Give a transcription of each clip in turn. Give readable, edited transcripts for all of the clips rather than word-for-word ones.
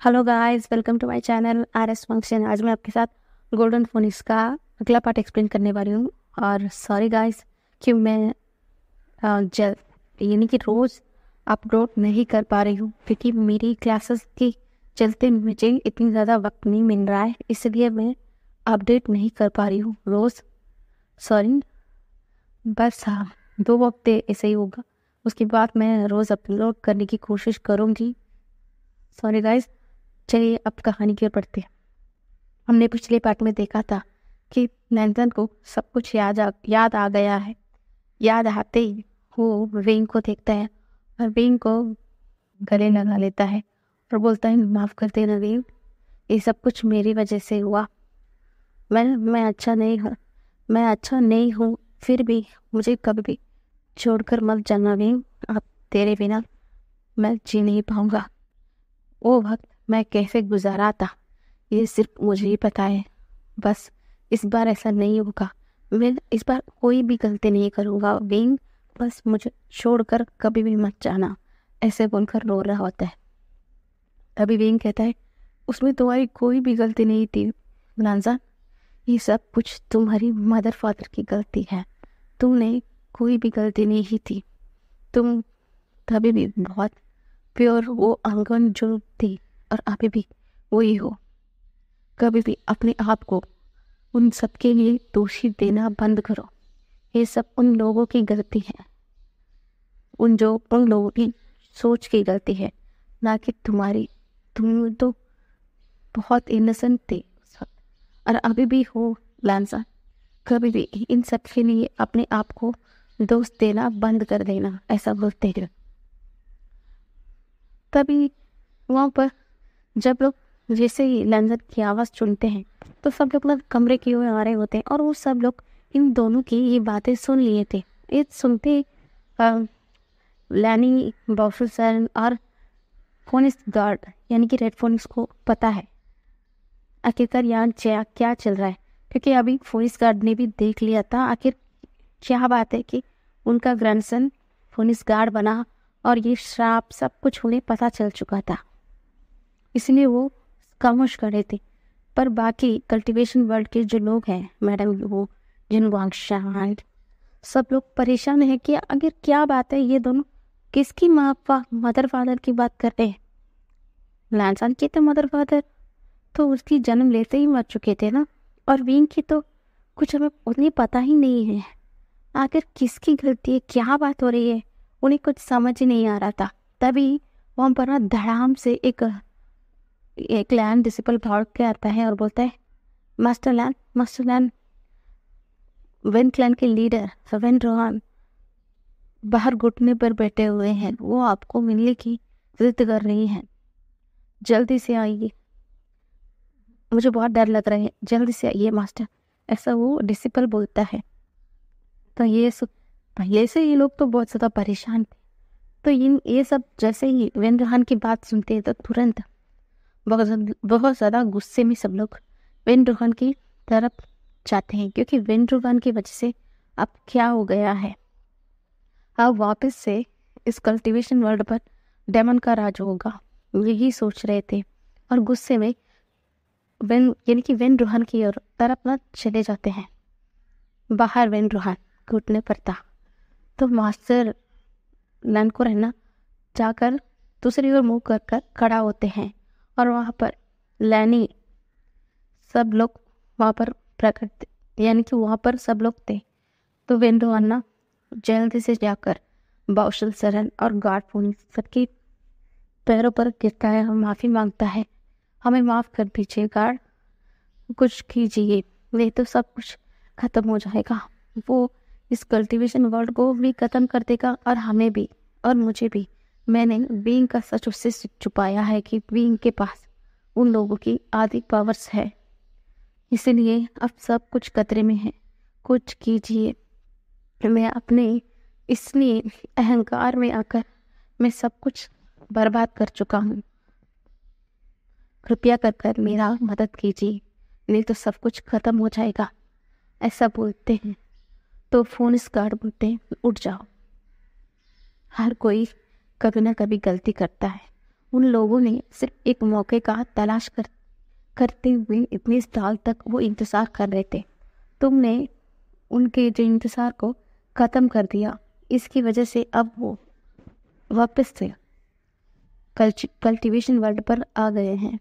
Hello guys, welcome to my channel R S function. आज मैं आपके साथ गोल्डन फोनिक्स का अगला पार्ट एक्सप्लेन करने वाली हूँ। और सॉरी गाइस कि मैं जल यानी कि रोज़ अपलोड नहीं कर पा रही हूँ, क्योंकि मेरी क्लासेस के चलते मुझे इतनी ज़्यादा वक्त नहीं मिल रहा है, इसलिए मैं अपडेट नहीं कर पा रही हूँ रोज़। सॉरी, बस हाँ, 2 हफ्ते ऐसे ही होगा, उसके बाद मैं रोज़ अपलोड करने की कोशिश करूँगी। सॉरी गाइस, चलिए अब कहानी की ओर बढ़ते हैं। हमने पिछले पार्ट में देखा था कि नैन्जन को सब कुछ याद आ गया है। याद आते ही वो वेंग को देखता है और वेंग को गले लगा लेता है और बोलता है, माफ़ कर देना वेंग, ये सब कुछ मेरी वजह से हुआ। मैं अच्छा नहीं हूँ, फिर भी मुझे कभी भी छोड़कर मत जाना वेंग। अब तेरे बिना मैं जी नहीं पाऊंगा। वो वक्त मैं कैसे गुजारा था ये सिर्फ मुझे ही पता है। बस इस बार ऐसा नहीं होगा। मैं इस बार कोई भी गलती नहीं करूँगा विंग, बस मुझे छोड़कर कभी भी मत जाना। ऐसे बोलकर रो रहा होता है। तभी विंग कहता है, उसमें तुम्हारी कोई भी गलती नहीं थी लांजा, ये सब कुछ तुम्हारी मदर फादर की गलती है। तुमने कोई भी गलती नहीं थी। तुम तभी भी बहुत प्योर वो आंगन जो थी और अभी भी वही हो। कभी भी अपने आप को उन सबके लिए दोषी देना बंद करो। ये सब उन लोगों की गलती है, उन लोगों की सोच की गलती है, ना कि तुम्हारी। तुम तो बहुत इनोसेंट थे उस वक्त, और अभी भी हो लांसा। कभी भी इन सब के लिए अपने आप को दोष देना बंद कर देना, ऐसा बोलते हैं। तभी वहाँ पर जब लोग जैसे ही लंदन की आवाज़ सुनते हैं तो सब लोग ना कमरे की ओर आ रहे होते हैं, और वो सब लोग इन दोनों की ये बातें सुन लिए थे। ये सुनते लैनी, बॉफिसन और फोनिक्स गार्ड यानी कि रेड फोनिक्स को पता है आखिरकार यहाँ क्या चल रहा है, क्योंकि अभी फोनिक्स गार्ड ने भी देख लिया था आखिर क्या बात है कि उनका ग्रैंडसन फोनिक्स गार्ड बना, और ये श्राप सब कुछ उन्हें पता चल चुका था, इसलिए वो खामोश खड़े थे। पर बाकी कल्टीवेशन वर्ल्ड के जो लोग हैं, मैडम वो जिन वांगशान, सब लोग परेशान हैं कि आखिर क्या बात है, ये दोनों किसकी मदर फादर की बात कर रहे हैं। लांसान की तो मदर फादर तो उसकी जन्म लेते ही मर चुके थे ना, और विंग की तो कुछ हमें उतनी पता ही नहीं है। आखिर किसकी गलती है, क्या बात हो रही है, उन्हें कुछ समझ ही नहीं आ रहा था। तभी वहाँ पर ना धड़ाम से एक लैंड डिसिपल भाग के आता है और बोलता है, मास्टर लैंड, वेन क्लैन के लीडर वेन रोहान बाहर घुटने पर बैठे हुए हैं, वो आपको मिलने की जिद कर रही हैं। जल्दी से आइए, मुझे बहुत डर लग रहा है, जल्दी से आइए मास्टर, ऐसा वो डिसिपल बोलता है। तो पहले से ये लोग तो बहुत ज़्यादा परेशान थे। तो ये सब जैसे ही वेन रोहान की बात सुनते हैं तो तुरंत बहुत ज़्यादा गुस्से में सब लोग वेन रोहान की तरफ जाते हैं, क्योंकि वेन रोहान की वजह से अब क्या हो गया है, अब वापस से इस कल्टीवेशन वर्ल्ड पर डेमन का राज होगा, यही सोच रहे थे। और गुस्से में वेन रोहान की ओर तरफ ना चले जाते हैं। बाहर वेन रोहान घुटने पर था, तो मास्टर लैंड को रहना जाकर दूसरी ओर मुंह कर खड़ा होते हैं, और वहाँ पर लैनी सब लोग वहाँ पर प्रकट यानी कि वहाँ पर सब लोग थे। तो वेन रोहान ना जल्दी से जाकर बाउशल सरन और गार्ड फोनिक्स सबके पैरों पर गिरता है और माफ़ी मांगता है, हमें माफ़ कर दीजिए गार्ड, कुछ कीजिए, नहीं तो सब कुछ ख़त्म हो जाएगा। वो इस कल्टीवेशन वर्ल्ड को भी ख़त्म कर देगा और हमें भी और मुझे भी। मैंने बीइंग का सच उससे छुपाया है कि बीइंग के पास उन लोगों की आदि पावर्स है, इसलिए अब सब कुछ खतरे में है, कुछ कीजिए। मैं अपने इसलिए अहंकार में आकर मैं सब कुछ बर्बाद कर चुका हूँ, कृपया कर मेरा मदद कीजिए, नहीं तो सब कुछ खत्म हो जाएगा, ऐसा बोलते हैं। तो फोनिक्स गार्ड बोलते हैं, उठ जाओ, हर कोई कभी ना कभी गलती करता है, उन लोगों ने सिर्फ एक मौके का तलाश करते हुए इतने साल तक वो इंतज़ार कर रहे थे। तुमने उनके जो इंतज़ार को ख़त्म कर दिया। इसकी वजह से अब वो वापस से कल्टीवेशन वर्ल्ड पर आ गए हैं।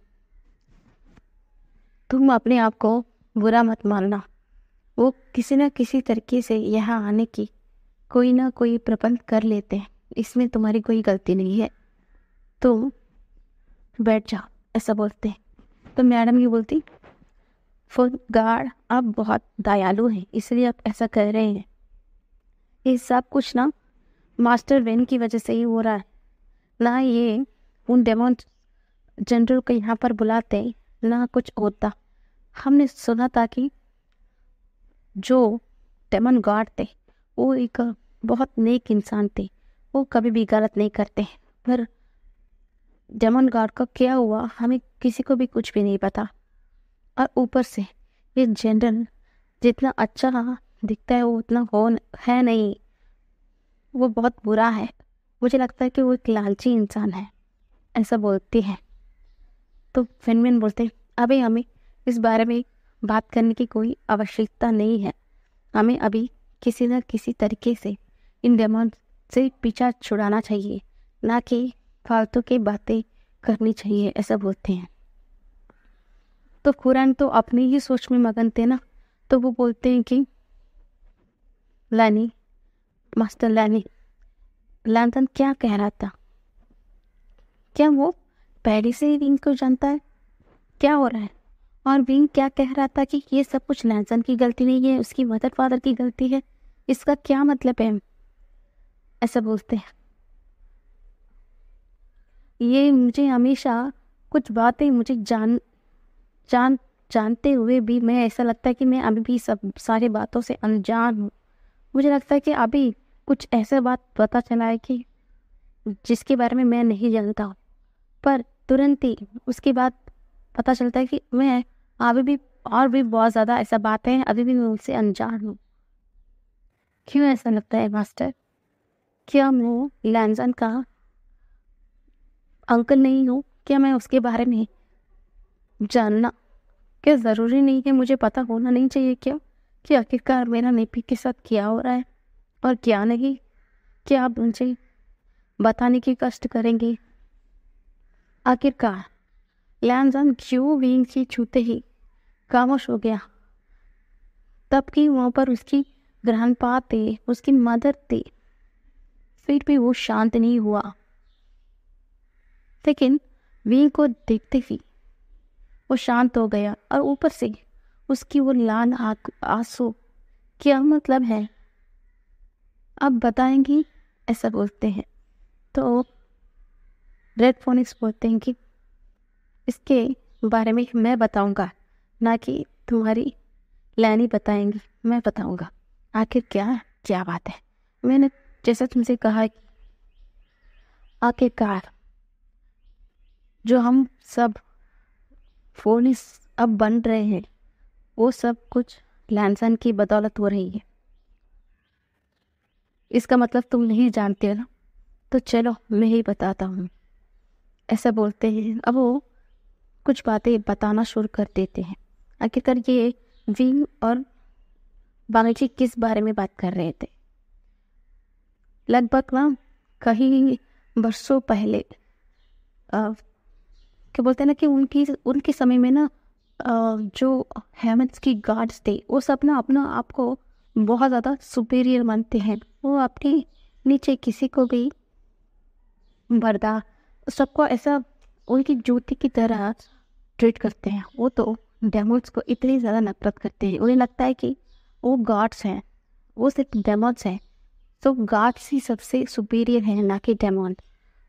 तुम अपने आप को बुरा मत मानना। वो किसी न किसी तरीके से यहाँ आने की कोई ना कोई प्रबंध कर लेते हैं। इसमें तुम्हारी कोई गलती नहीं है। तुम बैठ जाओ, ऐसा बोलते हैं। तो मैडम ये बोलती, फॉर गार्ड आप बहुत दयालु हैं, इसलिए आप ऐसा कर रहे हैं। ये सब कुछ ना मास्टर वेन की वजह से ही हो रहा है। ना ये उन डेमन जनरल को यहाँ पर बुलाते ना कुछ होता। हमने सुना था कि जो डेमन गार्ड थे वो एक बहुत नेक इंसान थे, वो कभी भी गलत नहीं करते। पर डेमन गार्ड का क्या हुआ हमें किसी को भी कुछ भी नहीं पता। और ऊपर से ये जनरल जितना अच्छा दिखता है वो उतना है नहीं, वो बहुत बुरा है। मुझे लगता है कि वो एक लालची इंसान है, ऐसा बोलती है। तो फेनमैन बोलते, अभी हमें इस बारे में बात करने की कोई आवश्यकता नहीं है। हमें अभी किसी न किसी तरीके से इन डेमन से पीछा छुड़ाना चाहिए, ना कि फालतू की बातें करनी चाहिए, ऐसा बोलते हैं। तो कुरान तो अपनी ही सोच में मगन थे ना, तो वो बोलते हैं कि लैनी, मास्टर लैंथन क्या कह रहा था? क्या वो पहले से ही विंग को जानता है क्या हो रहा है? और विंग क्या कह रहा था कि ये सब कुछ लैंथन की गलती नहीं है, उसकी मदर फादर की गलती है। इसका क्या मतलब है? ऐसा बोलते हैं। ये मुझे हमेशा कुछ बातें मुझे जानते हुए भी मैं ऐसा लगता है कि मैं अभी भी सब सारी बातों से अनजान हूँ। मुझे लगता है कि अभी कुछ ऐसा बात पता चला है कि जिसके बारे में मैं नहीं जानता हूँ, पर तुरंत ही उसके बाद पता चलता है कि मैं अभी भी और भी बहुत ज़्यादा ऐसा बात है, अभी भी मैं उनसे अनजान हूँ। क्यों ऐसा लगता है मास्टर? क्या मैं लैंजन का अंकल नहीं हूँ? क्या मैं उसके बारे में जानना क्या ज़रूरी नहीं है? मुझे पता होना नहीं चाहिए क्या कि आखिरकार मेरा नेपी के साथ क्या हो रहा है और क्या नहीं? क्या आप मुझे बताने की कष्ट करेंगे? आखिरकार लैंजन क्यों विंग की छूते ही खामोश हो गया? तब कि वहाँ पर उसकी ग्रैंडपा थे, उसकी मदर थे, फिर भी वो शांत नहीं हुआ। लेकिन विंग को देखते ही वो शांत हो गया और ऊपर से उसकी वो लाल आंसू, क्या मतलब है? अब बताएंगी, ऐसा बोलते हैं। तो रेड फोनिक्स बोलते हैं कि इसके बारे में मैं बताऊंगा, ना कि तुम्हारी लैनी बताएंगी, मैं बताऊंगा। आखिर क्या बात है? मैंने जैसा तुमसे कहा कि आखिरकार जो हम सब फोनिक्स अब बन रहे हैं वो सब कुछ लैंसन की बदौलत हो रही है। इसका मतलब तुम नहीं जानते हो ना? तो चलो मैं ही बताता हूँ, ऐसा बोलते हैं। अब वो कुछ बातें बताना शुरू कर देते हैं। आखिरकार ये विंग और बागची किस बारे में बात कर रहे थे? लगभग ना कहीं बरसों पहले क्या बोलते हैं ना कि उनके समय में ना जो हेमंत की गार्ड्स थे वो सब ना अपना आप को बहुत ज़्यादा सुपीरियर मानते हैं। वो अपने नीचे किसी को भी बर्दा सबको ऐसा उनकी जूती की तरह ट्रीट करते हैं। वो तो डेमोन्स को इतनी ज़्यादा नफरत करते हैं, उन्हें लगता है कि वो गॉड्स हैं, वो सिर्फ डेमोन्स हैं। तो गॉड्स ही सबसे सुपीरियर हैं, ना कि डेमोन।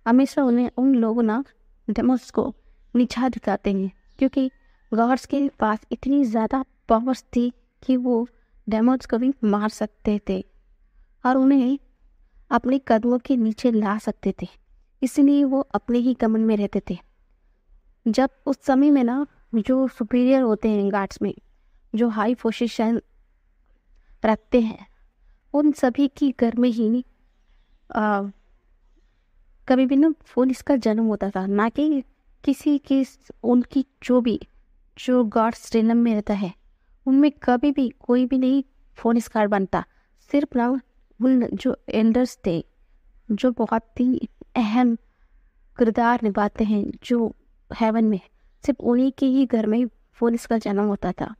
हमेशा उन लोगों ना डेमोन्स को नीचा दिखाते हैं, क्योंकि गॉड्स के पास इतनी ज़्यादा पावर्स थी कि वो डेमोन्स को भी मार सकते थे और उन्हें अपने कदमों के नीचे ला सकते थे। इसलिए वो अपने ही कमन में रहते थे। जब उस समय में ना जो सुपीरियर होते हैं गार्ड्स में, जो हाई पोजीशन रखते हैं, उन सभी की घर में ही कभी भी ना पुलिस का जन्म होता था, ना कि किसी की उनकी जो गॉड्स रिलम में रहता है उनमें कभी भी कोई भी नहीं पुलिस गार्ड बनता। सिर्फ ना उन जो एल्डर्स थे जो बहुत ही अहम किरदार निभाते हैं जो हेवन में, सिर्फ उन्हीं के ही घर में पुलिस का जन्म होता था।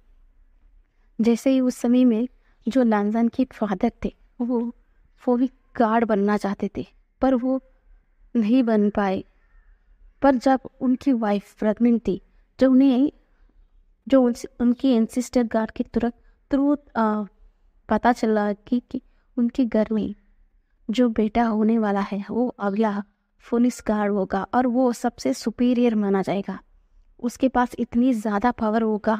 जैसे ही उस समय में जो लांजान के फादर थे वो भी गार्ड बनना चाहते थे, पर वो नहीं बन पाए। पर जब उनकी वाइफ प्रेग्नेंट थी, जो उन्हें जो उनकी एंसेस्टर गार्ड के थ्रू पता चला कि उनके घर में जो बेटा होने वाला है वो अगला पुलिस गार्ड होगा और वो सबसे सुपीरियर माना जाएगा। उसके पास इतनी ज़्यादा पावर होगा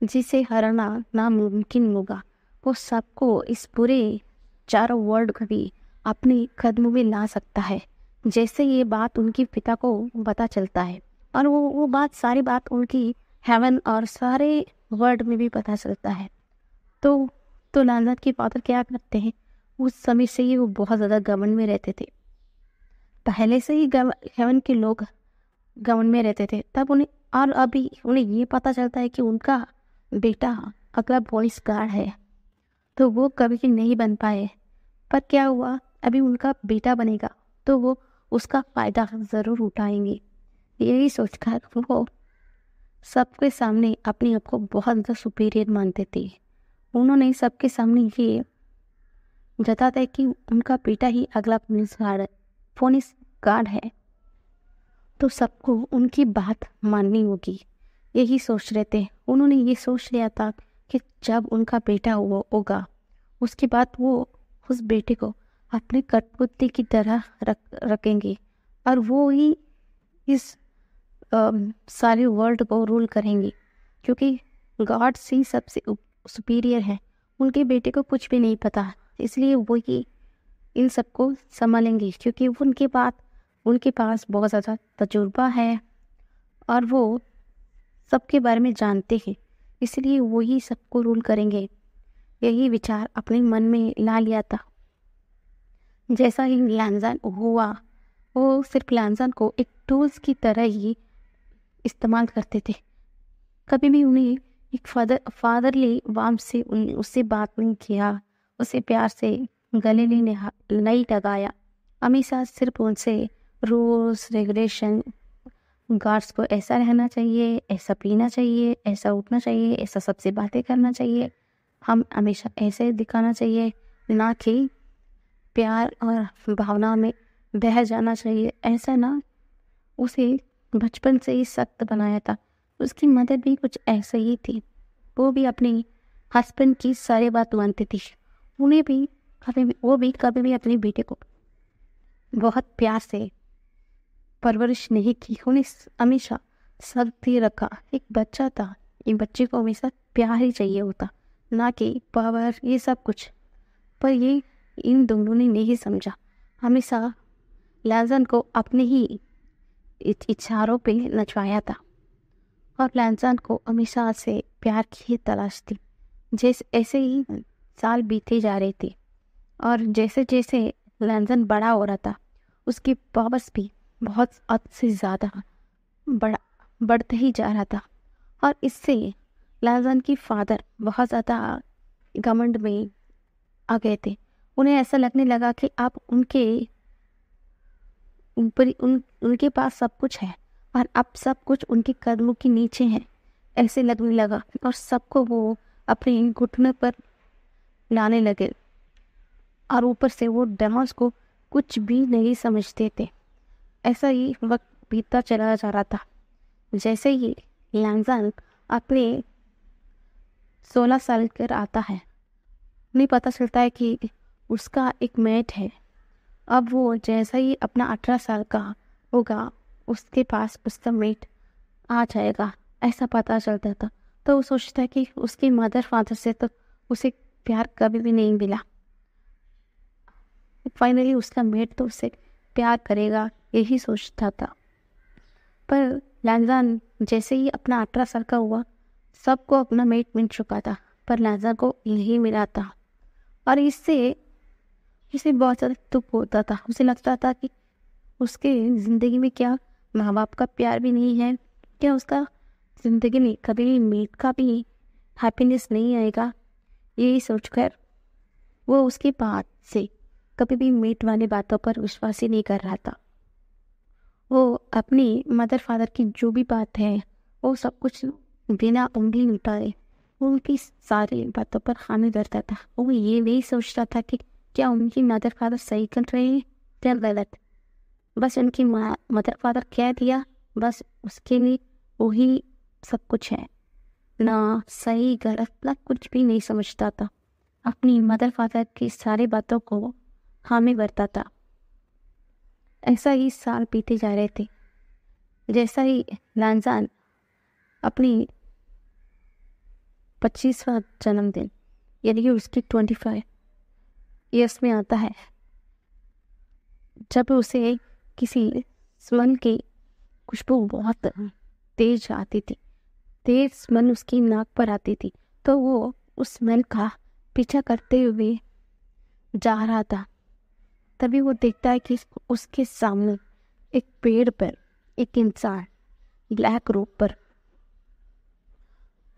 जिसे हराना नामुमकिन होगा। वो सबको इस पूरे चारों वर्ल्ड को भी अपने कदमों में ला सकता है। जैसे ये बात उनके पिता को पता चलता है और वो सारी बात उनकी हेवन और सारे वर्ल्ड में भी पता चलता है। तो लांजान के फादर क्या करते हैं, उस समय से ही वो बहुत ज़्यादा घमंड में रहते थे। पहले से ही हेवन के लोग घमंड में रहते थे, तब उन्हें और अभी उन्हें ये पता चलता है कि उनका बेटा अगला पुलिस गार्ड है, तो वो कभी नहीं बन पाए। पर क्या हुआ, अभी उनका बेटा बनेगा तो वो उसका फ़ायदा ज़रूर उठाएंगे। यही सोचकर वो सबके सामने अपने आप को बहुत ज़्यादा सुपीरियर मानते थे। उन्होंने सबके सामने ये जताता है कि उनका बेटा ही अगला पुलिस गार्ड है, तो सबको उनकी बात माननी होगी। यही सोच रहे थे। उन्होंने ये सोच लिया था कि जब उनका बेटा होगा उसके बाद वो उस बेटे को अपने कठपुतली की तरह रखेंगे और वो ही इस सारे वर्ल्ड को रूल करेंगे, क्योंकि गॉड से सबसे सुपीरियर है। उनके बेटे को कुछ भी नहीं पता, इसलिए वो ही इन सबको संभालेंगे, क्योंकि उनके पास बहुत ज़्यादा तजुर्बा है और वो सबके बारे में जानते हैं, इसलिए वो ही सबको रूल करेंगे। यही विचार अपने मन में ला लिया था। जैसा ही लांजान हुआ, वो सिर्फ लांजान को एक टूल्स की तरह ही इस्तेमाल करते थे। कभी भी उन्हें एक फादरली वार्म से उससे बात नहीं किया, उसे प्यार से गले नहीं लगाया। हमेशा सिर्फ उनसे रूल्स रेगुलेशन, गार्ड्स को ऐसा रहना चाहिए, ऐसा पीना चाहिए, ऐसा उठना चाहिए, ऐसा सबसे बातें करना चाहिए, हम हमेशा ऐसे दिखाना चाहिए, ना कि प्यार और भावना में बह जाना चाहिए। ऐसा ना उसे बचपन से ही सख्त बनाया था। उसकी मदर भी कुछ ऐसे ही थी। वो भी अपनी हस्बैंड की सारी बात मानती थी। वो भी कभी भी अपने बेटे को बहुत प्यार से परवरिश नहीं की। उन्हें हमेशा सख्त ही रखा। एक बच्चा था, एक बच्चे को हमेशा प्यार ही चाहिए होता, ना कि पावर, ये सब कुछ। पर ये इन दोनों ने नहीं समझा। हमेशा लांजान को अपने ही इशारों पे नचवाया था और लांजान को हमेशा से प्यार की तलाश थी। ऐसे ही साल बीते जा रहे थे और जैसे जैसे लांजान बड़ा हो रहा था, उसकी पावर्स भी बहुत हद से ज़्यादा बढ़ते ही जा रहा था। और इससे लांजान की फादर बहुत ज़्यादा घमंड में आ गए थे। उन्हें ऐसा लगने लगा कि अब उनके पास सब कुछ है और अब सब कुछ उनके कदमों के नीचे है, ऐसे लगने लगा। और सबको वो अपने घुटने पर लाने लगे और ऊपर से वो डेमोस को कुछ भी नहीं समझते थे। ऐसा ही वक्त बीतता चला जा रहा था। जैसे ही लांजान अपने 16 साल कर आता है, उन्हें पता चलता है कि उसका एक मेट है। अब वो जैसा ही अपना 18 साल का होगा, उसके पास उसका मेट आ जाएगा, ऐसा पता चलता था। तो वो सोचता है कि उसके मदर फादर से तो उसे प्यार कभी भी नहीं मिला, फाइनली उसका मेट तो उसे प्यार करेगा, यही सोचता था। पर लांजान जैसे ही अपना 18 साल का हुआ, सबको अपना मेट मिल चुका था, पर लांजान को यही मिला था। और इससे बहुत ज़्यादा दुख होता था। उसे लगता था कि उसके ज़िंदगी में क्या माँ बाप का प्यार भी नहीं है, क्या उसका ज़िंदगी में कभी भी मेट का भी हैप्पीनेस नहीं आएगा। यही सोचकर वो उसके बाद से कभी भी मेट वाली बातों पर विश्वास ही नहीं कर रहा था। वो अपनी मदर फादर की जो भी बात है वो सब कुछ बिना उंगली उठाए उनकी सारी बातों पर हामी भरता था। वो ये नहीं सोचता था कि क्या उनकी मदर फादर सही कर रहे हैं या गलत। बस उनकी माँ मदर फादर कह दिया, बस उसके लिए वही सब कुछ है। ना सही गलत ना कुछ भी नहीं समझता था, अपनी मदर फादर की सारी बातों को हामी भरता था। ऐसा ही साल बीते जा रहे थे। जैसा ही लांजान अपनी 25वां जन्मदिन यानी कि उसकी 25 ईयर्स में आता है, जब उसे किसी स्मेल की खुशबू बहुत तेज आती थी, तेज स्मेल उसकी नाक पर आती थी, तो वो उस स्मेल का पीछा करते हुए जा रहा था। तभी वो देखता है कि उसके सामने एक पेड़ पर एक इंसान ब्लैक रोब पर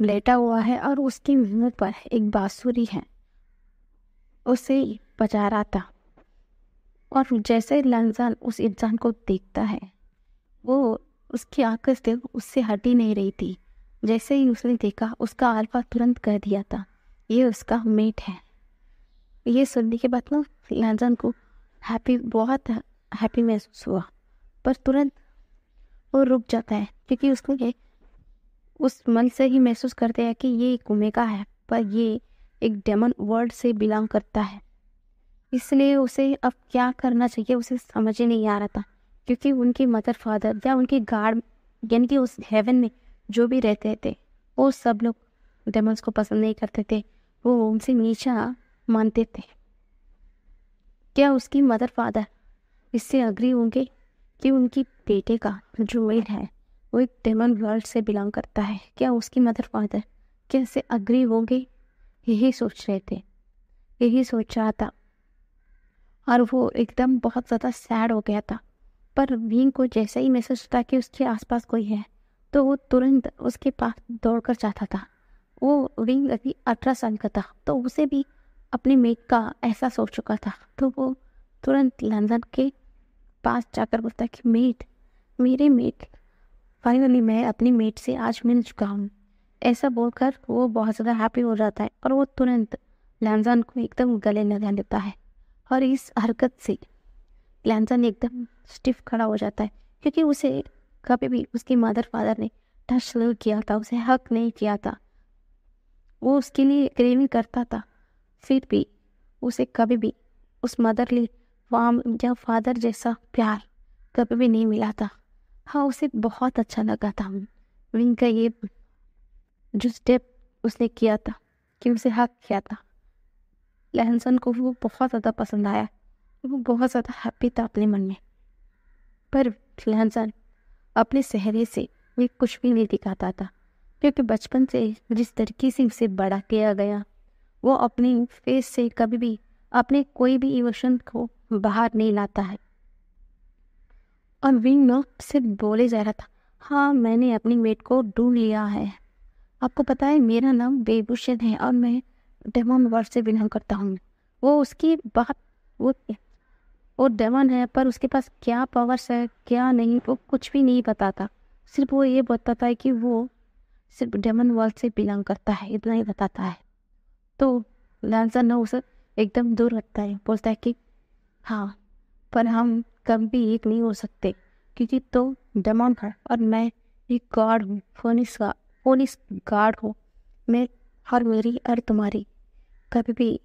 लेटा हुआ है और उसके मुंह पर एक बांसुरी है, उसे बजा रहा था। और जैसे लांजान उस इंसान को देखता है, वो उसकी आंखें से उससे हटी नहीं रही थी। जैसे ही उसने देखा, उसका अल्फा तुरंत कह दिया था ये उसका मेट है। ये सुनने के बाद ना लांजान को बहुत हैप्पी महसूस हुआ, पर तुरंत वो रुक जाता है क्योंकि उसको ये उस मन से ही महसूस करते हैं कि ये एक ओमेगा है, पर ये एक डेमन वर्ल्ड से बिलोंग करता है। इसलिए उसे अब क्या करना चाहिए उसे समझ ही नहीं आ रहा था, क्योंकि उनकी मदर फादर या उनके गार्ड यानी कि उस हेवन में जो भी रहते थे वो सब लोग डेमन्स को पसंद नहीं करते थे, वो उनसे नीचा मानते थे। क्या उसकी मदर फादर इससे अग्री होंगे कि उनकी बेटे का जो मेल है वो एक डेमन वर्ल्ड से बिलोंग करता है? क्या उसकी मदर फादर कैसे अग्री होंगे? यही सोच रहे थे, यही सोच रहा था, और वो एकदम बहुत ज़्यादा सैड हो गया था। पर विंग को जैसे ही मैसेज था कि उसके आसपास कोई है, तो वो तुरंत उसके पास दौड़कर जाता था। वो विंग अभी 18 साल का था, तो उसे भी अपने मेट का एहसास हो चुका था। तो वो तुरंत लंदन के पास जाकर बोलता है कि मेट, मेरे मेट, फाइनली मैं अपनी मेट से आज मिल चुका हूँ। ऐसा बोलकर वो बहुत ज़्यादा हैप्पी हो जाता है और वो तुरंत लैंजान को एकदम गले लगा लेता है। और इस हरकत से लैंजान एकदम स्टिफ खड़ा हो जाता है, क्योंकि उसे कभी भी उसकी मदर फादर ने टच नहीं किया था, उसे हक नहीं किया था। वो उसके लिए क्रेविंग करता था, फिर भी उसे कभी भी उस मदरली वार्म या फादर जैसा प्यार कभी भी नहीं मिला था। हाँ, उसे बहुत अच्छा लगा था विंग का ये जो स्टेप उसने किया था कि उसे हक किया था। लहसन को वो बहुत ज़्यादा पसंद आया, वो बहुत ज़्यादा हैप्पी था अपने मन में। पर लहसन अपने चेहरे से वे कुछ भी नहीं दिखाता था, क्योंकि बचपन से जिस तरीके से उसे बड़ा किया गया, वो अपने फेस से कभी भी अपने कोई भी इमोशन को बाहर नहीं लाता है। और विंग ना सिर्फ बोले जा रहा था, हाँ मैंने अपनी मेट को ढूंढ लिया है। आपको पता है मेरा नाम बेभूषण है और मैं डेमन वर्ल्ड से बिलोंग करता हूँ। वो उसकी बात वो डेमन है, पर उसके पास क्या पावर्स है क्या नहीं वो कुछ भी नहीं बताता। सिर्फ वो ये बताता है कि वो सिर्फ डेमन वर्ल्ड से बिलोंग करता है, इतना ही बताता है। तो लांसर ना उसे एकदम दूर रखता है, बोलता है कि हाँ, पर हम कभी भी एक नहीं हो सकते, क्योंकि तो डेमन है और मैं एक गॉड हूँ, फोनिस गॉड हूँ मैं, और मेरी और तुम्हारी कभी भी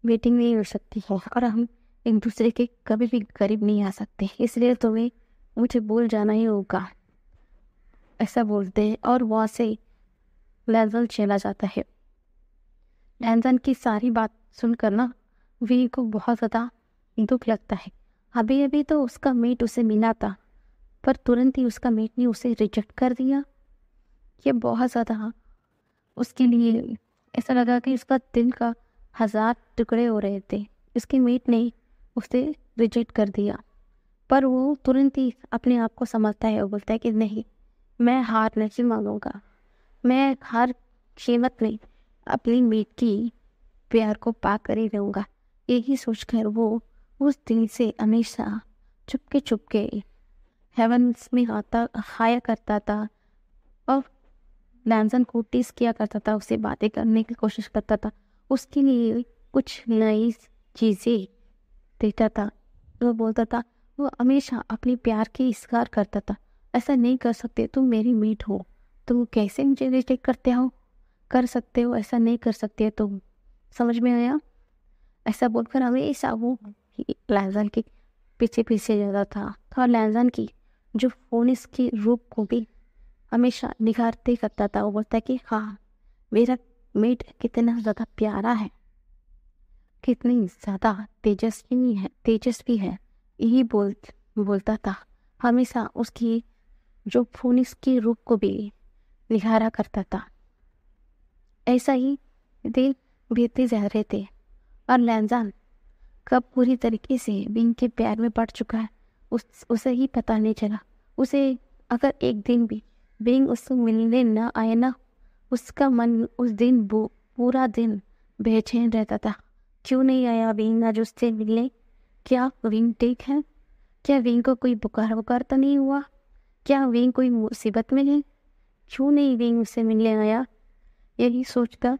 मीटिंग नहीं हो सकती है और हम एक दूसरे के कभी भी करीब नहीं आ सकते, इसलिए तुम्हें मुझे भूल जाना ही होगा। ऐसा बोलते हैं और वहाँ से लैंजन चला जाता है। लैंजन की सारी बात सुनकर ना वी को बहुत ज़्यादा दुख लगता है। अभी अभी तो उसका मेट उसे मिला था, पर तुरंत ही उसका मेट ने उसे रिजेक्ट कर दिया। ये बहुत ज़्यादा उसके लिए ऐसा लगा कि उसका दिल का 1000 टुकड़े हो रहे थे। उसके मेट ने उसे रिजेक्ट कर दिया। पर वो तुरंत ही अपने आप को समझता है और बोलता है कि नहीं, मैं हार नहीं मानूंगा, मैं हर कीमत में अपनी मीट की प्यार को पा कर ही रहूंगा। यही सोचकर वो उस दिन से हमेशा चुपके हेवंस में आया करता था और लैंसन को टीस किया करता था, उससे बातें करने की कोशिश करता था, उसके लिए कुछ नई चीज़ें देता था। वो बोलता था, वो हमेशा अपने प्यार की इजहार करता था, ऐसा नहीं कर सकते, तुम मेरी मीट हो, तुम कैसे मुझे रिजेक्ट कर सकते हो, ऐसा नहीं कर सकते तुम, समझ में आया? ऐसा बोलकर हमेशा वो लैंसन के पीछे पीछे जाता था और लैंसन की जो फोनिस की रूप को भी हमेशा निखारते करता था। वो बोलता कि हाँ, मेरा मेट कितना ज़्यादा प्यारा है, कितनी ज़्यादा तेजस्वी है, यही बोलता था। हमेशा उसकी जो फोनिस की रूप को भी निखारा करता था। ऐसा ही दिन बीतते जा रहे थे और लैंजान कब पूरी तरीके से विंग के प्यार में पड़ चुका है उसे ही पता नहीं चला। उसे अगर एक दिन भी विंग उससे मिलने न आए ना, उसका मन उस दिन पूरा दिन बेचैन रहता था। क्यों नहीं आया विंग आज उससे मिलने? क्या विंग ठीक है? क्या विंग को कोई बुखार तो नहीं हुआ? क्या विंग कोई मुसीबत में है? क्यों नहीं विंग उससे मिलने आया? यही सोचकर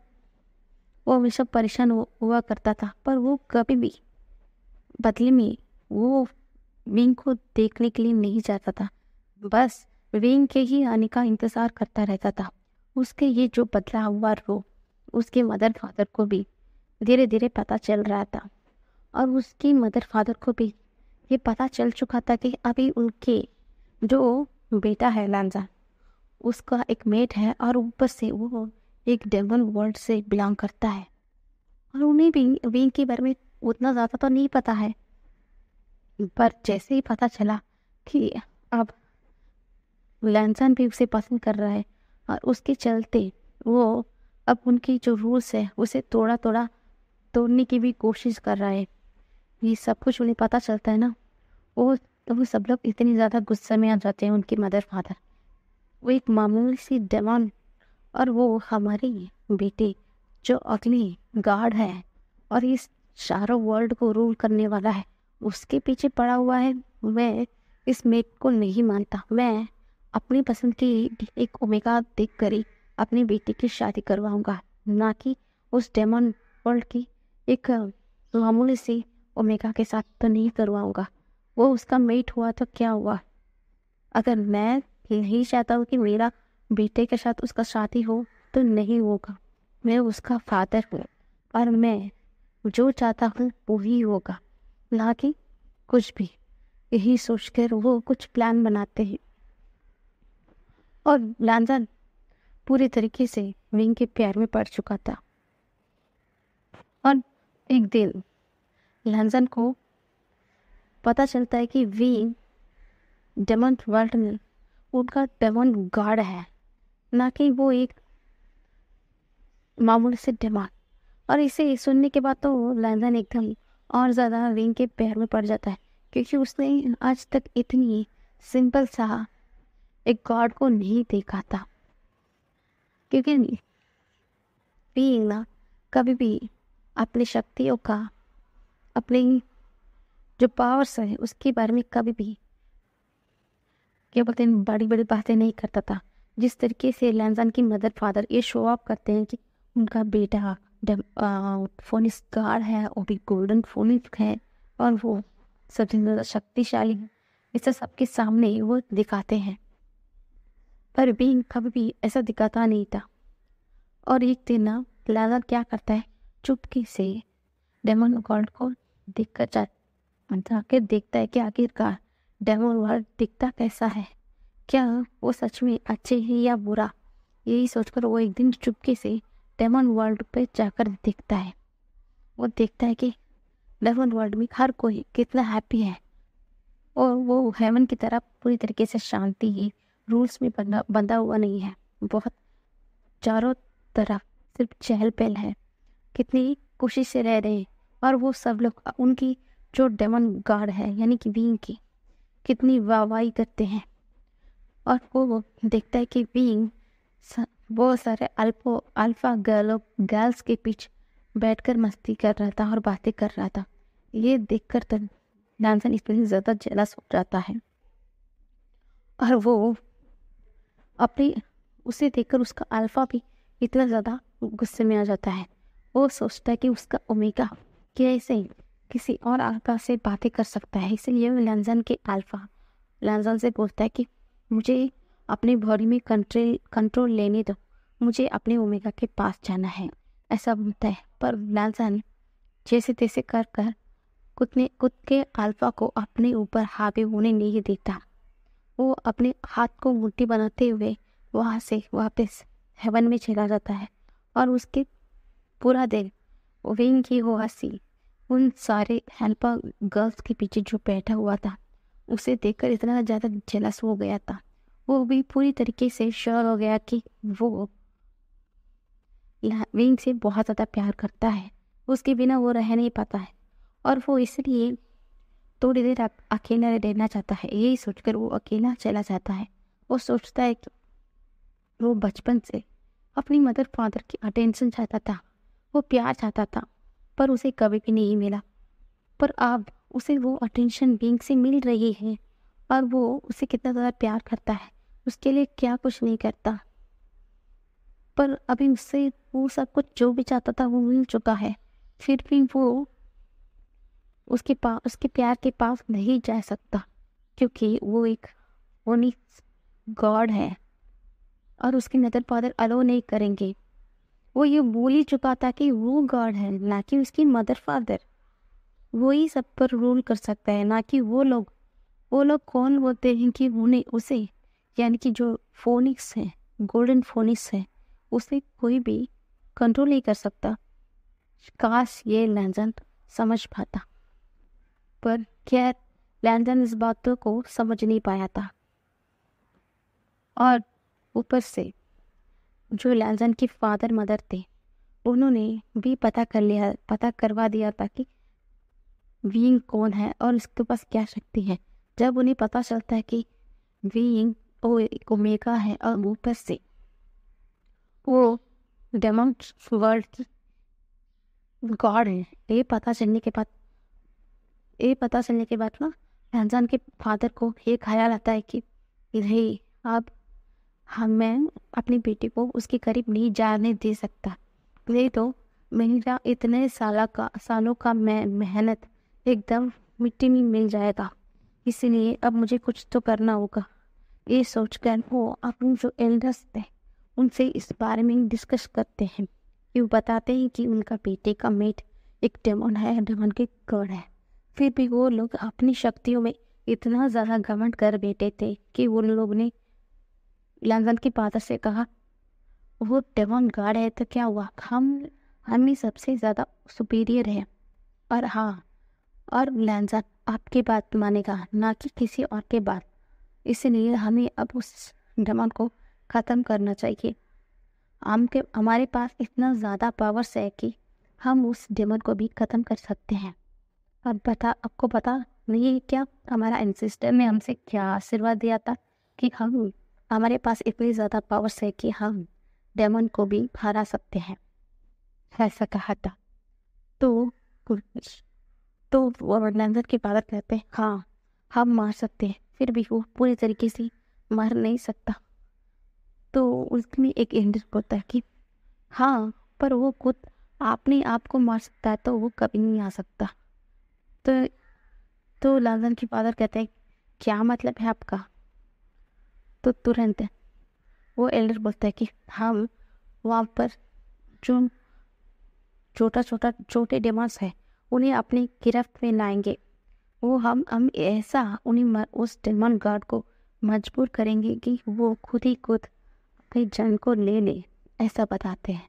वो हमेशा परेशान हुआ करता था। पर वो कभी भी बदले में वो विंग को देखने के लिए नहीं जाता था, बस विंग के ही आने का इंतज़ार करता रहता था। उसके ये जो बदला हुआ रूप उसके मदर फादर को भी धीरे धीरे पता चल रहा था और उसकी मदर फादर को भी ये पता चल चुका था कि अभी उनके जो बेटा है लांजा, उसका एक मेट है और ऊपर से वो एक डेमन वर्ल्ड से बिलोंग करता है और उन्हें भी विंग के बारे में उतना ज़्यादा तो नहीं पता है। पर जैसे ही पता चला कि अब लैंसन भी उसे पसंद कर रहा है और उसके चलते वो अब उनकी जो रूल्स है उसे तोड़ने की भी कोशिश कर रहा है, ये सब कुछ उन्हें पता चलता है ना, वो सब लोग इतनी ज़्यादा गुस्से में आ जाते हैं। उनकी मदर फादर, वो एक मामूली सी डेमन और वो हमारे बेटे जो अगली गॉड है और इस चारों वर्ल्ड को रूल करने वाला है, उसके पीछे पड़ा हुआ है। मैं इस मेट को नहीं मानता। मैं अपनी पसंद की एक ओमेगा देख कर ही अपनी बेटी की शादी करवाऊंगा, ना कि उस डेमन वर्ल्ड की एक मामूली सी ओमेगा के साथ तो नहीं करवाऊंगा। वो उसका मेट हुआ तो क्या हुआ? अगर मैं नहीं चाहता हूँ कि मेरा बेटे के साथ उसका शादी हो तो नहीं होगा। मैं उसका फादर हूँ और मैं जो चाहता हूँ वही होगा, ना कि कुछ भी। यही सोचकर वो कुछ प्लान बनाते हैं और लैंसन पूरी तरीके से विंग के प्यार में पड़ चुका था। और एक दिन लैंसन को पता चलता है कि विंग डेमन वर्ल्ड में उनका डेमन गॉड है, ना कि वो एक मामूली से डेमन। और इसे सुनने के बाद तो लैंसन एकदम और ज़्यादा विंग के प्यार में पड़ जाता है, क्योंकि उसने आज तक इतनी सिंपल सा एक गॉड को नहीं देखा था। क्योंकि विंग ना कभी भी अपनी शक्तियों का, अपनी जो पावर्स है उसके बारे में कभी भी क्या बोलते हैं बड़ी बड़ी बातें नहीं करता था। जिस तरीके से लैंसन की मदर फादर ये शो ऑफ करते हैं कि उनका बेटा फोनिस गार्ड है, वो भी गोल्डन फोनिस है और वो सबसे ज़्यादा शक्तिशाली है, इसे सबके सामने वो दिखाते हैं। पर बीइंग कभी भी ऐसा दिखाता नहीं था। और एक दिन ना लैंसन क्या करता है, चुपके से डेमन गॉड को जाके देखता है कि आखिरकार डेमन वर्ल्ड दिखता कैसा है, क्या वो सच में अच्छे हैं या बुरा। यही सोचकर वो एक दिन चुपके से डेमन वर्ल्ड पे जाकर देखता है। वो देखता है कि डेमन वर्ल्ड में हर कोई कितना हैप्पी है और वो हेवन की तरह पूरी तरीके से शांति ही रूल्स में बंधा हुआ नहीं है। बहुत चारों तरफ सिर्फ चहल पहल है, कितनी खुशी से रह रहे हैं। और वो सब लोग उनकी जो डेमन गॉड है यानी कि बीइंग की कितनी वाहवाही करते हैं। और वो देखता है कि विंग बहुत सारे अल्फा गर्ल्स के पीछे बैठकर मस्ती कर रहा था और बातें कर रहा था। ये देखकर तो लैंसन इतनी ज़्यादा जेलस हो जाता है और वो अपनी उसे देखकर उसका अल्फा भी इतना ज़्यादा गुस्से में आ जाता है। वो सोचता है कि उसका ओमेगा कैसे किसी और अल्फा से बातें कर सकता है, इसलिए वो लैंसन से बोलता है कि मुझे अपनी बॉडी में कंट्रोल लेने दो, मुझे अपने ओमेगा के पास जाना है, ऐसा बोलता है। पर लैंसन जैसे तैसे कर कर खुद के अल्फा को अपने ऊपर हावी होने नहीं देता। वो अपने हाथ को मुट्ठी बनाते हुए वहाँ से वापस हेवन में चला जाता है और उसके पूरा दिन विंग की वो हंसी उन सारे हेल्पर गर्ल्स के पीछे जो बैठा हुआ था उसे देखकर इतना ज़्यादा जेलस हो गया था। वो भी पूरी तरीके से श्योर हो गया कि वो विंग से बहुत ज़्यादा प्यार करता है, उसके बिना वो रह नहीं पाता है और वो इसलिए थोड़ी देर अकेला रहना चाहता है। यही सोचकर वो अकेला चला जाता है। वो सोचता है कि वो बचपन से अपनी मदर फादर की अटेंशन चाहता था, वो प्यार चाहता था, पर उसे कभी भी नहीं मिला। पर अब उसे वो अटेंशन विंग से मिल रही है और वो उसे कितना ज़्यादा प्यार करता है, उसके लिए क्या कुछ नहीं करता। पर अभी उससे वो सब कुछ जो भी चाहता था वो मिल चुका है, फिर भी वो उसके प्यार के पास नहीं जा सकता क्योंकि वो एक ओनली गॉड है और उसके मदर फादर अलो नहीं करेंगे। वो ये भूल ही चुका था कि वो गॉड है, ना कि उसकी मदर फादर। वो ही सब पर रूल कर सकता है, ना कि वो लोग कौन होते हैं कि उन्हें उसे यानी कि जो फोनिक्स है, गोल्डन फोनिक्स है, उसे कोई भी कंट्रोल नहीं कर सकता। काश ये लैंसन समझ पाता, पर खैर लैंसन इस बातों को समझ नहीं पाया था। और ऊपर से जो लैंसन के फादर मदर थे उन्होंने भी पता करवा दिया था कि विंग कौन है और इसके पास क्या शक्ति है। जब उन्हें पता चलता है कि विंग ओमेगा है और ऊपर से वो डेमन वर्ल्ड की गॉड है, ये पता चलने के बाद ना लैंसन के फादर को ये ख्याल आता है कि नहीं, अब मैं अपनी बेटी को उसके करीब नहीं जाने दे सकता, नहीं तो मेरा इतने सालों का मेहनत एकदम मिट्टी में मिल जाएगा। इसलिए अब मुझे कुछ तो करना होगा। ये सोचकर वो अपने जो एल्डर्स थे उनसे इस बारे में डिस्कस करते हैं कि वो बताते हैं कि उनका बेटे का मेट एक डेमन है, डेमन के गॉड है। फिर भी वो लोग अपनी शक्तियों में इतना ज़्यादा घमंड कर बैठे थे कि वो लोग ने लैंसन के फादर से कहा, वो डेमन गॉड है तो क्या हुआ, हम ही सबसे ज़्यादा सुपीरियर है। और हाँ, और लैंसन आपकी बात मानेगा, ना कि किसी और के बात। इसलिए हमें अब उस डेमन को ख़त्म करना चाहिए। हमारे पास इतना ज़्यादा पावर्स है कि हम उस डेमन को भी ख़त्म कर सकते हैं। अब आपको पता नहीं है क्या हमारा एंसेस्टर ने हमसे क्या आशीर्वाद दिया था कि हमारे पास इतनी ज़्यादा पावर्स है कि हम डेमन को भी हरा सकते हैं, ऐसा कहा था। तो वो लैंसन के फादर कहते हैं हाँ, हम मार सकते हैं, फिर भी वो पूरी तरीके से मार नहीं सकता। तो उसमें एक एंडर होता है कि हाँ, पर वो खुद अपने आप को मार सकता है तो वो कभी नहीं आ सकता। तो लैंसन के फादर कहते हैं क्या मतलब है आपका। तो तुरंत वो एल्डर बोलता है कि हम वहाँ पर जो छोटे डेमॉन्स हैं उन्हें अपनी गिरफ्त में लाएंगे। वो हम ऐसा उस डेमन गार्ड को मजबूर करेंगे कि वो खुद अपनी जान को ले ले, ऐसा बताते हैं।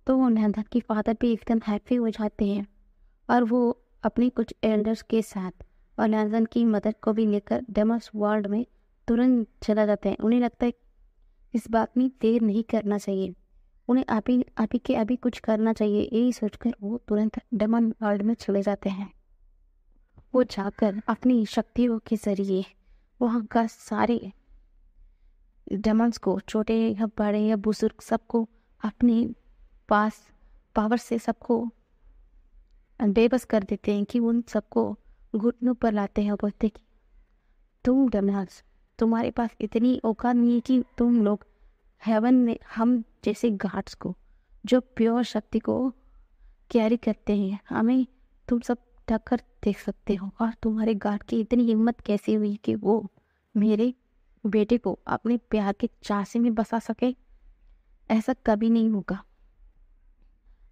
तो वो लैंसन की फादर भी एकदम हैप्पी हो जाते हैं और वो अपनी कुछ एल्डर्स के साथ और लैंसन की मदर को भी लेकर डेमस वर्ल्ड में तुरंत चला जाते हैं। उन्हें लगता है इस बात में देर नहीं करना चाहिए, उन्हें अभी कुछ करना चाहिए। यही सोचकर वो तुरंत डेमन वर्ल्ड में चले जाते हैं। वो जाकर अपनी शक्तियों के जरिए वहाँ का सारे डेमंस को, छोटे या बड़े या बुजुर्ग, सबको अपने पास पावर से सबको बेबस कर देते हैं कि उन सबको घुटनों पर लाते हैं और बोलते हैं कि तुम डेमंस, तुम्हारे पास इतनी औकात नहीं है कि तुम लोग हेवन में हम जैसे गार्ड्स को, जो प्योर शक्ति को कैरी करते हैं, हमें तुम सब टक्कर देख सकते हो। और तुम्हारे गार्ड की इतनी हिम्मत कैसे हुई कि वो मेरे बेटे को अपने प्यार के चासे में बसा सके? ऐसा कभी नहीं होगा।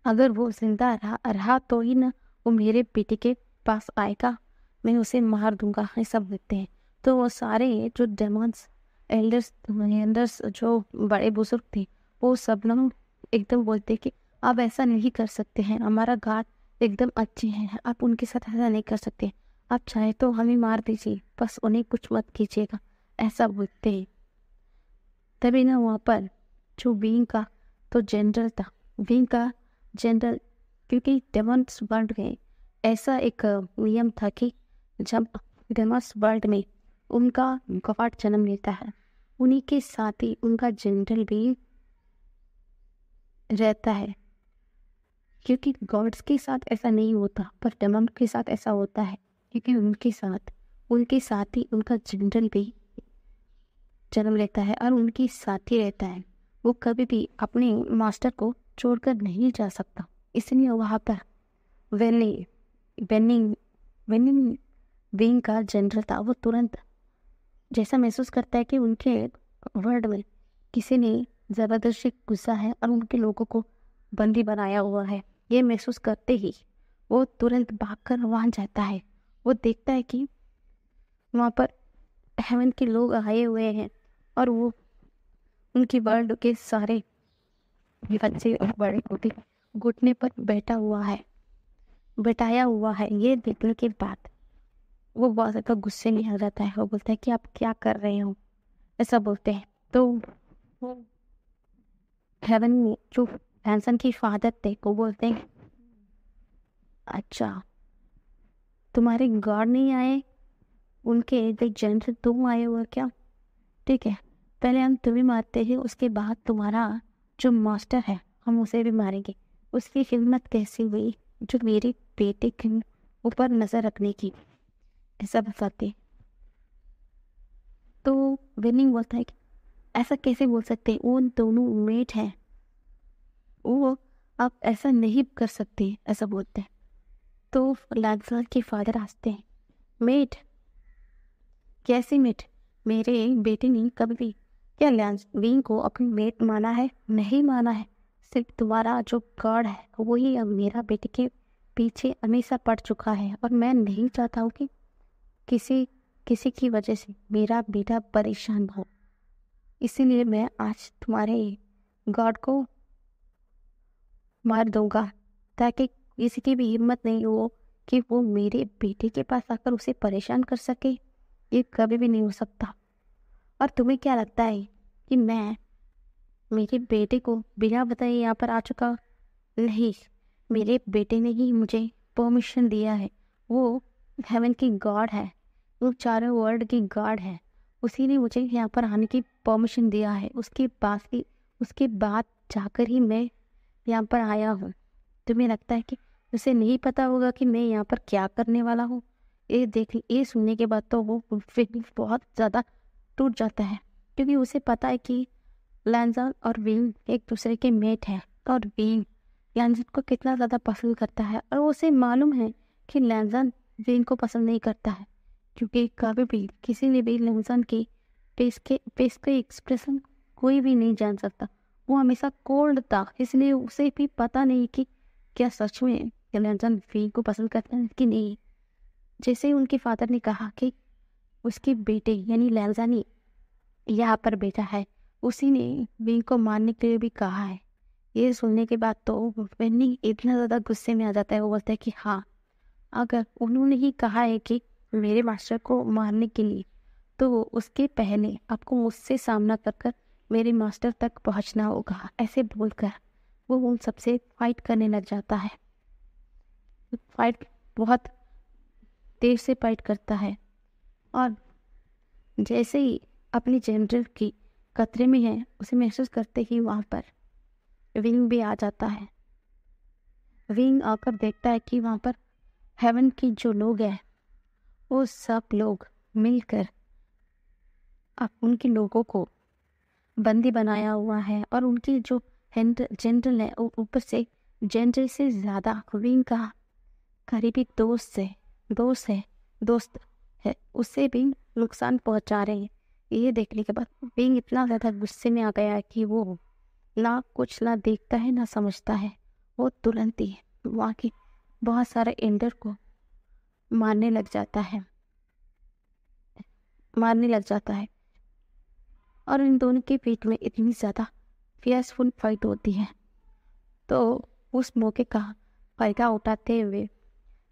अगर वो जिंदा रहा तो ही ना वो मेरे बेटे के पास आएगा, मैं उसे मार दूंगा। ऐसा बोलते हैं। तो वो सारे जो डेमॉन्स, एल्डर्स जो बड़े बुजुर्ग थे, वो सब लोग एकदम बोलते कि आप ऐसा नहीं कर सकते हैं, हमारा गार्ड एकदम अच्छे हैं, आप उनके साथ ऐसा नहीं कर सकते, आप चाहे तो हमें मार दीजिए, बस उन्हें कुछ मत कीजिएगा। ऐसा बोलते हैं। तभी ना वहाँ पर जो विंग का तो जनरल था, विंग का जनरल, क्योंकि डेमॉन्स वर्ल्ड में ऐसा एक नियम था कि जब डेमॉन्स वर्ल्ड में उनका गॉड जन्म लेता है, उन्हीं के साथ ही उनका जनरल भी रहता है। क्योंकि गॉड्स के साथ ऐसा नहीं होता, पर डेमन के साथ ऐसा होता है, क्योंकि उनके साथ ही उनका जनरल भी जन्म लेता है और उनके साथ ही रहता है। वो कभी भी अपने मास्टर को छोड़कर नहीं जा सकता। इसलिए वहाँ पर वेनिंग वेनिंग विंग का जनरल था, वो तुरंत जैसा महसूस करता है कि उनके वर्ल्ड में किसी ने ज़बरदस्ती घुसा है और उनके लोगों को बंदी बनाया हुआ है, ये महसूस करते ही वो तुरंत भागकर वहाँ जाता है। वो देखता है कि वहाँ पर हेवन के लोग आए हुए हैं और वो उनकी वर्ल्ड के सारे बच्चे और बड़े को भी घुटने पर बैठाया हुआ है। ये देखने के बाद वो बहुत ज़्यादा गुस्से में आ जाता है। वो बोलता है कि आप क्या कर रहे हो, ऐसा बोलते हैं। तो वो हेवन में जो हैंसन की फादर थे, वो बोलते हैं अच्छा तुम्हारे गॉड नहीं आए, उनके जो जनरल तुम आए हो क्या? ठीक है, पहले हम तुम्हें मारते हैं, उसके बाद तुम्हारा जो मास्टर है हम उसे भी मारेंगे। उसकी हिम्मत कैसी हुई जो मेरे बेटे के ऊपर नजर रखने की? ऐसा बताते। तो विनिंग बोलता है कि ऐसा कैसे बोल सकते हैं, वो दोनों मेट हैं, वो आप ऐसा नहीं कर सकते, ऐसा बोलते हैं। तो लैंसलॉट के फादर हंसते हैं। मेट? कैसी मेट? मेरे बेटे ने कभी भी क्या विंग को अपनी मेट माना है? नहीं माना है। सिर्फ तुम्हारा जो गॉड है वही अब मेरा बेटे के पीछे हमेशा पड़ चुका है, और मैं नहीं चाहता हूँ कि किसी किसी की वजह से मेरा बेटा परेशान हो। इसीलिए मैं आज तुम्हारे गॉड को मार दूंगा, ताकि किसी की भी हिम्मत नहीं हो कि वो मेरे बेटे के पास आकर उसे परेशान कर सके। ये कभी भी नहीं हो सकता। और तुम्हें क्या लगता है कि मैं मेरे बेटे को बिना बताए यहाँ पर आ चुका? नहीं, मेरे बेटे ने ही मुझे परमिशन दिया है। वो हेवन की गॉड है, वो चारों वर्ल्ड की गॉड है, उसी ने मुझे यहाँ पर आने की परमिशन दिया है। उसके बाद जाकर ही मैं यहाँ पर आया हूँ। तुम्हें लगता है कि उसे नहीं पता होगा कि मैं यहाँ पर क्या करने वाला हूँ? ये सुनने के बाद तो वो फिर बहुत ज़्यादा टूट जाता है, क्योंकि उसे पता है कि लैंजन और विंग एक दूसरे के मेट हैं, और विंग लैंजन को कितना ज़्यादा पसंद करता है, और उसे मालूम है कि लैंजन विंग को पसंद नहीं करता है, क्योंकि कभी भी किसी ने भी लैंजन की फेस के एक्सप्रेशन कोई भी नहीं जान सकता। वो हमेशा कोल्ड था, इसलिए उसे भी पता नहीं कि क्या सच में लैंजन विंग को पसंद करता है कि नहीं। जैसे ही उनके फादर ने कहा कि उसके बेटे यानी लैंजन ही यहाँ पर बेटा है, उसी ने विंग को मारने के लिए भी कहा है। ये सुनने के बाद तो विनिंग इतना ज़्यादा गुस्से में आ जाता है। वो बोलता है कि हाँ, अगर उन्होंने ही कहा है कि मेरे मास्टर को मारने के लिए, तो उसके पहले आपको मुझसे सामना कर कर मेरे मास्टर तक पहुंचना होगा। ऐसे बोलकर वो उन सबसे फाइट करने लग जाता है। फाइट बहुत देर से फाइट करता है, और जैसे ही अपनी जनरल की खतरे में है उसे महसूस करते ही वहाँ पर विंग भी आ जाता है। विंग आकर देखता है कि वहाँ पर हेवन की जो लोग हैं वो सब लोग मिलकर अब उनके लोगों को बंदी बनाया हुआ है और उनकी जो जनरल है वो ऊपर से जनरल से ज़्यादा विंग का करीबी दोस्त है, उससे भी नुकसान पहुंचा रहे हैं। ये देखने के बाद विंग इतना ज़्यादा गुस्से में आ गया है कि वो ना कुछ ना देखता है ना समझता है। वो तुरंत ही वहाँ की बहुत सारे एल्डर को मारने लग जाता है और इन दोनों के बीच में इतनी ज़्यादा फियर्सफुल फाइट होती है। तो उस मौके का फायदा उठाते हुए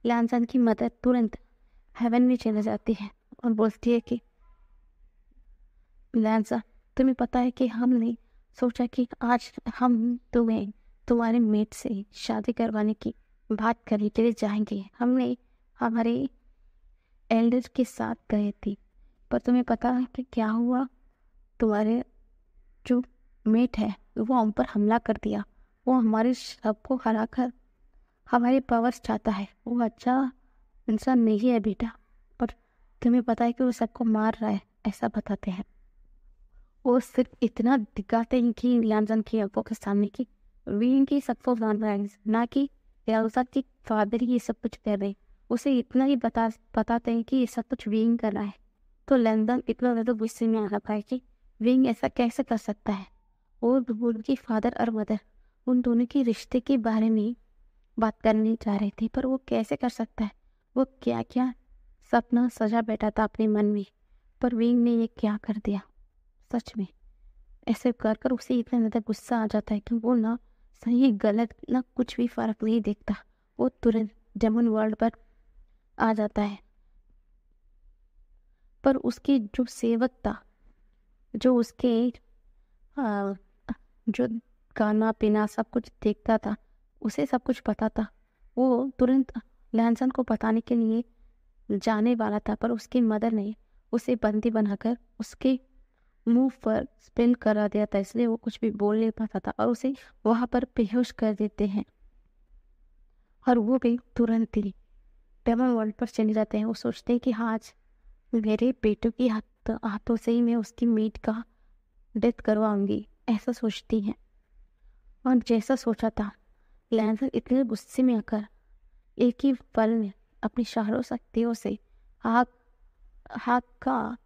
लैंसन की मदद तुरंत हेवन में चली जाती है और बोलती है कि लैंसा, तुम्हें पता है कि हमने सोचा कि आज हम तुम्हें तुम्हारे मेट से शादी करवाने की बात करने के लिए जाएंगे। हमने हमारे एल्डर के साथ गए थे, पर तुम्हें पता है कि क्या हुआ? तुम्हारे जो मेट है वो हम पर हमला कर दिया। वो हमारे सबको हरा कर हमारे पावर्स चाहता है। वो अच्छा इंसान नहीं है बेटा, और तुम्हें पता है कि वो सबको मार रहा है, ऐसा बताते हैं। वो सिर्फ इतना दिखाते हैं कि लैंसन की आंखों के सामने की विंग की सबको मार रहा है, ना कि याउसा की फादर ही ये सब कुछ कर रहे हैं। उसे इतना ही बताते हैं कि ये सब कुछ विंग कर रहा है। तो लैंसन इतना ज़्यादा गुस्से में आ रहा है कि विंग ऐसा कैसे कर सकता है। और उनकी फादर और मदर उन दोनों के रिश्ते के बारे में बात करने जा रहे थे, पर वो कैसे कर सकता है। वो क्या क्या सपना सजा बैठा था अपने मन में, पर विंग ने ये क्या कर दिया। सच में ऐसे कर कर उसे इतना ज़्यादा गुस्सा आ जाता है कि वो ना सही गलत ना कुछ भी फर्क नहीं देखता। वो तुरंत डेमन वर्ल्ड पर आ जाता है, पर उसके जो सेवक था, जो उसके जो खाना पीना सब कुछ देखता था, उसे सब कुछ पता था। वो तुरंत लैंसन को बताने के लिए जाने वाला था, पर उसकी मदर ने उसे बंदी बनाकर उसके मुंह पर स्पेल करा दिया था, इसलिए वो कुछ भी बोल नहीं पाता था और उसे वहां पर बेहोश कर देते हैं। और वो भी तुरंत ही डेमन वर्ल्ड पर चले जाते हैं। वो सोचते हैं कि हाँ, आज मेरे बेटों की हाथों से ही मैं उसकी मीट का डेथ करवाऊंगी, ऐसा सोचती हैं। और जैसा सोचा था, लैंसन इतने गुस्से में आकर एक ही पल में अपनी चारों शक्तियों से हाथ का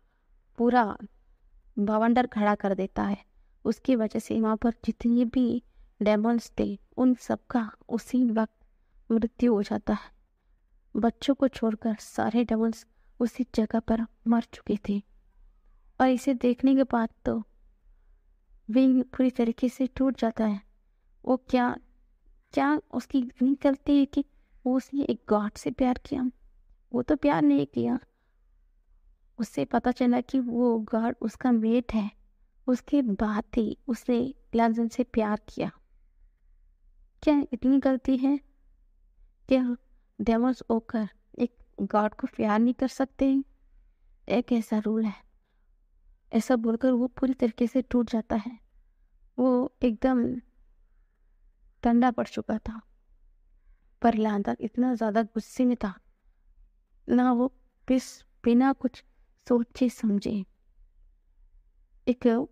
पूरा बवंडर खड़ा कर देता है। उसकी वजह से वहाँ पर जितने भी डेमोन्स थे उन सबका उसी वक्त मृत्यु हो जाता है। बच्चों को छोड़कर सारे डेमोन्स उसी जगह पर मर चुके थे। और इसे देखने के बाद तो विंग पूरी तरीके से टूट जाता है। वो क्या उसकी इतनी गलती है कि वो उसने एक गॉड से प्यार किया। वो तो प्यार नहीं किया, उससे पता चला कि वो गॉड उसका मेट है, उसके बाद ही उसने लैंसन से प्यार किया। क्या इतनी गलती है? क्या डेमोन्स होकर एक गॉड को प्यार नहीं कर सकते? एक ऐसा रूल है। ऐसा बोलकर वो पूरी तरीके से टूट जाता है। वो एकदम ठंडा पड़ चुका था, पर लैंसन इतना ज़्यादा गुस्से में था ना, वो बिना कुछ सोचे समझे एक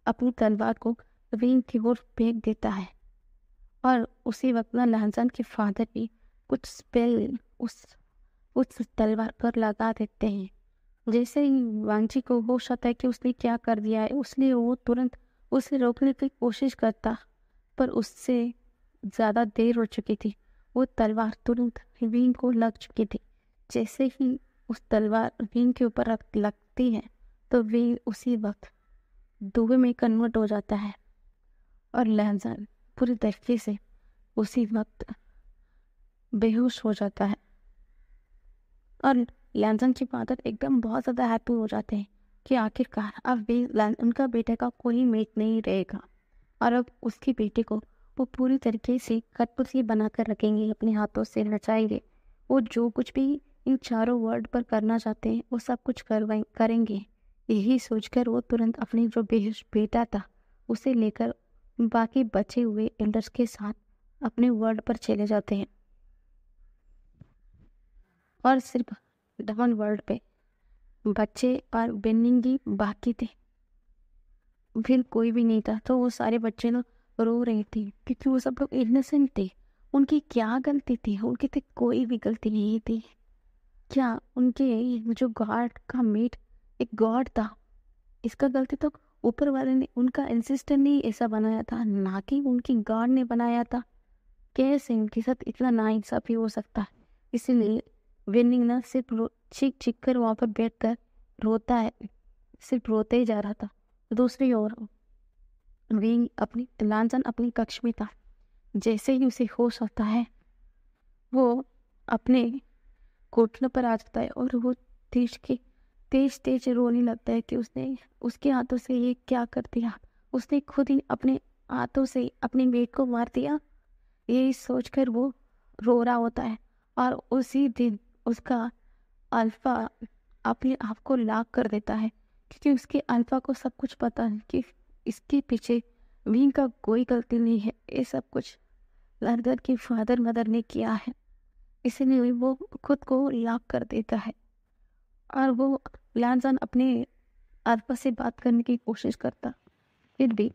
अपनी तलवार को विंग की ओर फेंक देता है। और उसी वक्त ना लैंसन के फादर भी कुछ स्पेल उस तलवार पर लगा देते हैं। जैसे ही वांची को होश आता है कि उसने क्या कर दिया है, उसलिए वो तुरंत उसे रोकने की कोशिश करता, पर उससे ज़्यादा देर हो चुकी थी। वो तलवार तुरंत विंग को लग चुकी थी। जैसे ही उस तलवार विंग के ऊपर लगती है तो विंग उसी वक्त धुएं में कन्वर्ट हो जाता है और लैंसन पूरी तरीके से उसी वक्त बेहोश हो जाता है। और लैंसन की फादर एकदम बहुत ज़्यादा हैप्पी हो जाते हैं कि आखिरकार अब उनका बेटे का कोई मेट नहीं रहेगा और अब उसके बेटे को वो पूरी तरीके से कठपुतली बनाकर रखेंगे, अपने हाथों से नचाएंगे। वो जो कुछ भी इन चारों वर्ड पर करना चाहते हैं वो सब कुछ करेंगे। यही सोचकर वो तुरंत अपने जो बेहोश बेटा था उसे लेकर बाकी बचे हुए एल्डर्स के साथ अपने वर्ल्ड पर चले जाते हैं। और सिर्फ डबल वर्ल्ड पे बच्चे और बेनिंगी बाकी थे, फिर कोई भी नहीं था। तो वो सारे बच्चे ना रो रहे थे क्योंकि वो सब लोग इनोसेंट थे। उनकी क्या गलती थी? उनकी तो कोई भी गलती नहीं थी। क्या उनके जो गॉड का मेट एक गॉड था? इसका गलती तो ऊपर वाले ने, उनका एंसेस्टर ने ऐसा बनाया था, ना कि उनकी गॉड ने बनाया था। कैसे उनके साथ इतना नाइंसाफी हो सकता है? इसीलिए विनिंग ना सिर्फ चीख चीख कर वहां पर बैठ कर रोता है, सिर्फ रोते ही जा रहा था। दूसरी ओर विंग अपनी लांछन अपनी कक्ष में था। जैसे ही उसे होश आता है वो अपने घुटनों पर आ जाता है और वो तेज तेज रोने लगता है कि उसने उसके हाथों से ये क्या कर दिया। उसने खुद ही अपने हाथों से अपने मेट को मार दिया। यही सोचकर वो रो रहा होता है। और उसी दिन उसका अल्फा अपने आप को लाक कर देता है, क्योंकि उसके अल्फा को सब कुछ पता है कि इसके पीछे विंग का कोई गलती नहीं है। ये सब कुछ लंदन की फादर मदर ने किया है। इसलिए वो खुद को लॉक कर देता है और वो लैंसन अपने अल्फा से बात करने की कोशिश करता, फिर भी